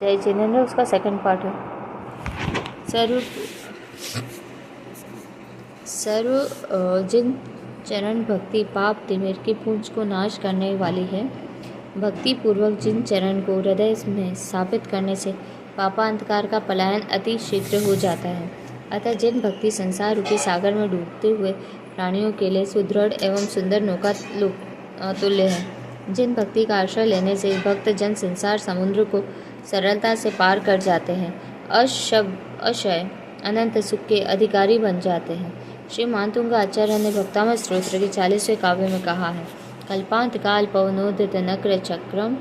जय जिनेंद्र उसका second part है। सर्व जिन चरण भक्ति पाप तिमिर की पूंछ को नाश करने वाली है, भक्ति पूर्वक जिन चरण को हृदय में स्थापित करने से पापांधकार का पलायन अति शीघ्र हो जाता है। अतः जिन भक्ति संसार रूपी सागर में डूबते हुए प्राणियों के लिए सुदृढ़ एवं सुंदर नौका तुल्य है, जिन भक्ति का आश्रय लेने से भक्त जन संसार समुद्र को सरलता से पार कर जाते हैं, अक्षय अनंत सुख के अधिकारी बन जाते हैं। श्री मानतुंग आचार्य ने भक्तामृत स्तोत्र के 40वें काव्य में कहा है, कल्पांत काल पवनोदित नक्र चक्रम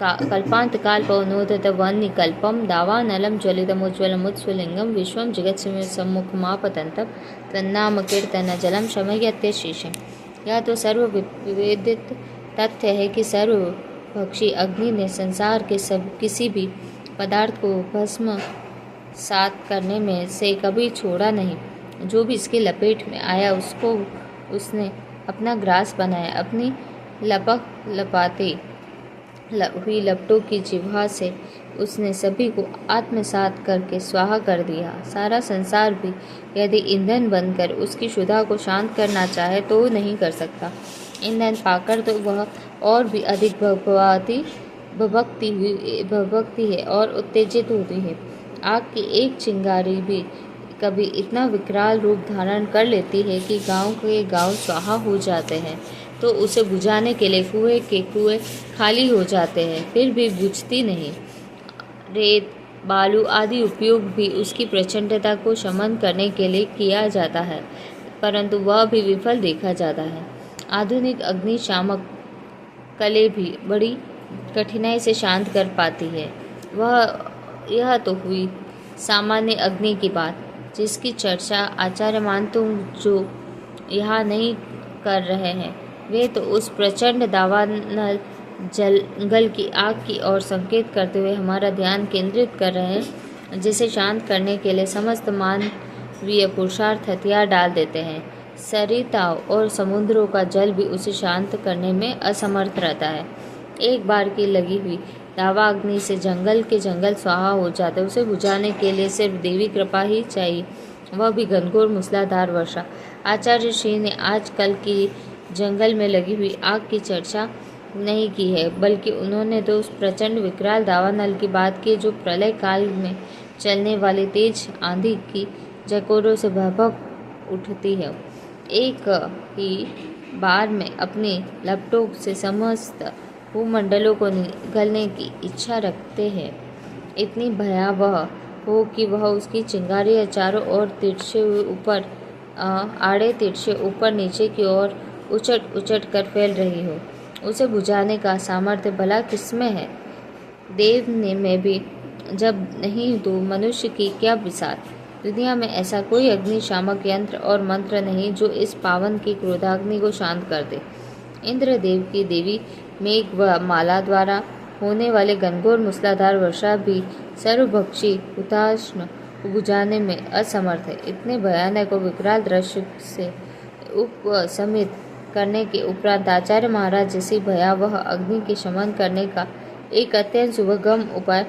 कल्पांत काल पवनोदित वन्निकल्पम दावानलम ज्वलितमुज्ज्वलमुत्स्फुलिंगम विश्वम जगत सम्मुखमापतंतम तन्नाम कीर्तन जलम शमयत्य शीशम। यह तो सर्वविदित तथ्य है कि सर्वभक्षी अग्नि ने संसार के किसी भी पदार्थ को भस्म सात करने में से कभी छोड़ा नहीं। जो भी इसकी लपेट में आया उसको उसने अपना ग्रास बनाया। अपनी लपाती हुई लपटों की जिह्वा से उसने सभी को आत्मसात करके स्वाहा कर दिया। सारा संसार भी यदि ईंधन बनकर उसकी क्षुधा को शांत करना चाहे तो नहीं कर सकता। ईंधन पाकर तो वह और भी अधिक भभकती है और उत्तेजित होती है। आग की एक चिंगारी भी कभी इतना विकराल रूप धारण कर लेती है कि गांव के गांव स्वाहा हो जाते हैं, तो उसे बुझाने के लिए कुएं के कुएं खाली हो जाते हैं, फिर भी बुझती नहीं। रेत बालू आदि उपयोग भी उसकी प्रचंडता को शमन करने के लिए किया जाता है, परंतु वह भी विफल देखा जाता है। आधुनिक अग्निशामक कलें भी बड़ी कठिनाई से शांत कर पाती है। यह तो हुई सामान्य अग्नि की बात, जिसकी चर्चा आचार्य मानतुंग जो यहाँ नहीं कर रहे हैं, वे तो उस प्रचंड दावानल जंगल की आग की ओर संकेत करते हुए हमारा ध्यान केंद्रित कर रहे हैं, जिसे शांत करने के लिए समस्त मानवीय पुरुषार्थ हथियार डाल देते हैं। सरिताओं और समुद्रों का जल भी उसे शांत करने में असमर्थ रहता है। एक बार की लगी हुई दावा अग्नि से जंगल के जंगल स्वाहा हो जाते। उसे बुझाने के लिए सिर्फ देवी कृपा ही चाहिए, वह भी घनघोर मूसलाधार वर्षा। आचार्य श्री ने आजकल की जंगल में लगी हुई आग की चर्चा नहीं की है, बल्कि उन्होंने तो उस प्रचंड विकराल दावानल की बात की जो प्रलय काल में चलने वाली तेज आंधी की जकोरों से भभक उठती है। एक ही बार में अपनी लपटों से समस्त भूमंडलों को निगलने की इच्छा रखते हैं। इतनी भयावह हो कि वह उसकी चिंगारियाँ चारों ओर तिरछे हुए ऊपर आड़े तिरछे ऊपर नीचे की ओर उचट उचट कर फैल रही हो। उसे बुझाने का सामर्थ्य भला किसमें है? देव ने में भी जब नहीं तो मनुष्य की क्या बिसात। दुनिया में ऐसा कोई अग्निशामक यंत्र और मंत्र नहीं जो इस पावन की क्रोधाग्नि को शांत कर दे। इंद्रदेव की देवी मेघ व माला द्वारा होने वाले घनघोर मूसलाधार वर्षा भी सर्वभक्षी हुताशनो को बुझाने में असमर्थ है। इतने भयानक और विकराल दृश्य से उपशमित करने के उपरांत आचार्य महाराज जैसी भयावह अग्नि के शमन करने का एक अत्यंत सुगम उपाय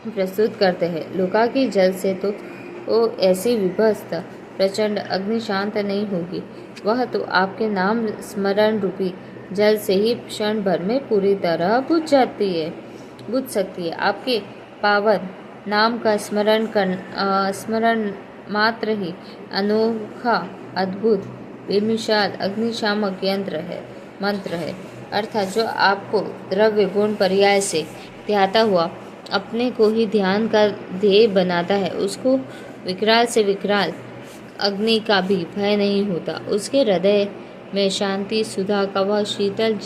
प्रस्तुत करते हैं। लोका की जल से तो ऐसी विभत्स प्रचंड अग्नि शांत नहीं होगी, वह तो आपके नाम स्मरण रूपी जल से ही क्षण भर में पूरी तरह बुझ सकती है। आपके पावन नाम का स्मरण मात्र ही अनोखा अद्भुत बेमिसाल अग्निशामक मंत्र है, अर्थात जो आपको द्रव्य गुण पर्याय से ध्याता हुआ अपने को ही ध्यान का ध्येय बनाता है, उसको विकराल से विकराल अग्नि का भी भय नहीं होता। उसके हृदय में शांति सुधा का वह शीतल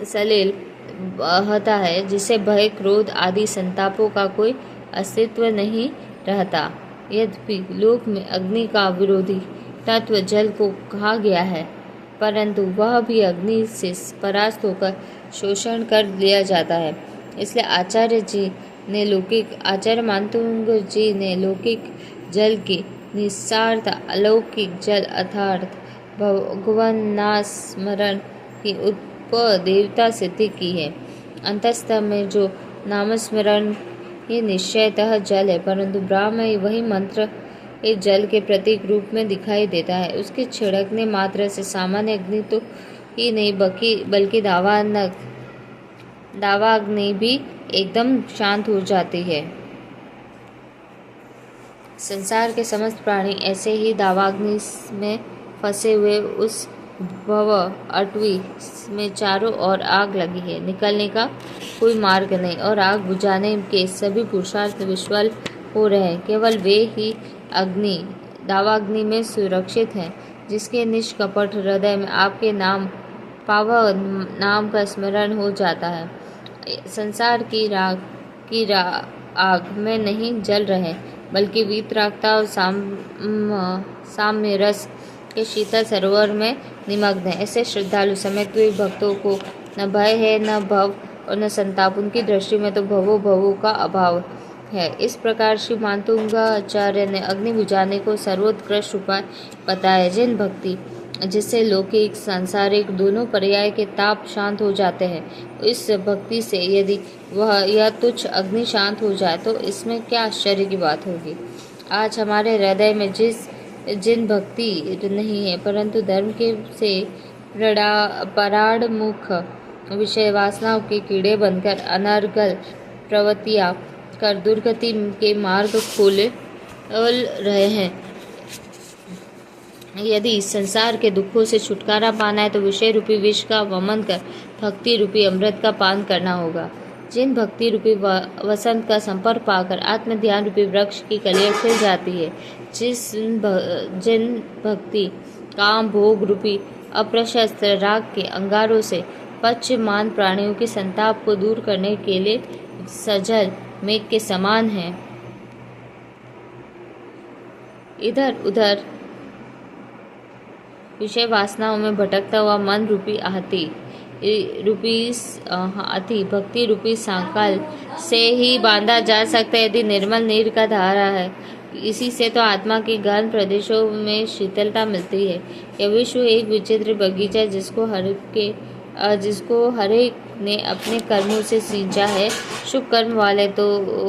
सलिल बहता है, जिसे भय क्रोध आदि संतापों का कोई अस्तित्व नहीं रहता। यद्यपि लोक में अग्नि का विरोधी तत्व जल को कहा गया है, परंतु वह भी अग्नि से परास्त होकर शोषण कर लिया जाता है। इसलिए आचार्य मानतुंग जी ने लौकिक जल की निस्सारता अलौकिक जल अर्थात भगवान नाम स्मरण की उपदेवता सिद्धि की है। अंतस्तः में जो नामस्मरण ये निश्चयतः जल है, परंतु ब्रह्म वही मंत्र इस जल के प्रतीक रूप में दिखाई देता है। उसके छिड़कने मात्र से सामान्य अग्नि तो ही नहीं बल्कि दावाग्नि भी एकदम शांत हो जाती है। संसार के समस्त प्राणी ऐसे ही दावाग्नि में फंसे हुए उस भव अटवी में चारों ओर आग लगी है, निकलने का कोई मार्ग नहीं और आग बुझाने के सभी पुरुषार्थ विफल हो रहे हैं। केवल वे ही अग्नि दावाग्नि में सुरक्षित हैं जिसके निष्कपट हृदय में आपके पावन नाम का स्मरण हो जाता है। संसार की आग में नहीं जल रहे बल्कि वीतरागता और साम्य रस के शीतल सरोवर में निमग्न है। ऐसे श्रद्धालु समेत हुए भक्तों को न भय है, न भव और न संताप। उनकी दृष्टि में तो भवों का अभाव है। इस प्रकार श्री मातुंगाचार्य ने अग्नि बुझाने को सर्वोत्कृष्ट उपाय बताया। जिन भक्ति जिससे लौकिक सांसारिक दोनों पर्याय के ताप शांत हो जाते हैं, इस भक्ति से यदि यह तुच्छ अग्नि शांत हो जाए तो इसमें क्या आश्चर्य की बात होगी। आज हमारे हृदय में जिन भक्ति नहीं है परंतु धर्म के से पराड़मुख विषय वासनाओं के कीड़े बनकर अनर्गल प्रवृत्तियां कर दुर्गति के मार्ग खोल रहे हैं। यदि इस संसार के दुखों से छुटकारा पाना है तो विषय रूपी विष का वमन कर भक्ति रूपी अमृत का पान करना होगा। जिन भक्ति रूपी वसंत का संपर्क पाकर आत्म ध्यान रूपी वृक्ष की कलियां खिल जाती है, जिन भक्ति काम भोग रूपी अप्रशस्त्र राग के अंगारों से पश्चिमान प्राणियों के संताप को दूर करने के लिए सजल मेघ के समान है, इधर उधर विषय वासनाओं में भटकता हुआ मन रूपी हाथी भक्ति रूपी सांकल से ही बांधा जा सकता है। यदि निर्मल नीर का धारा है, इसी से तो आत्मा के गहन प्रदेशों में शीतलता मिलती है। यह विश्व एक विचित्र बगीचा जिसको हर एक ने अपने कर्मों से सींचा है। शुभ कर्म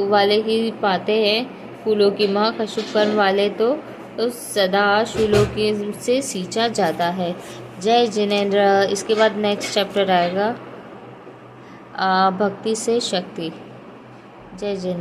वाले ही पाते हैं फूलों की महक, अशुभ कर्म वाले तो सदा शूलों से सींचा जाता है। जय जिनेंद्र। इसके बाद नेक्स्ट चैप्टर आएगा भक्ति से शक्ति। जय जिनेंद्र।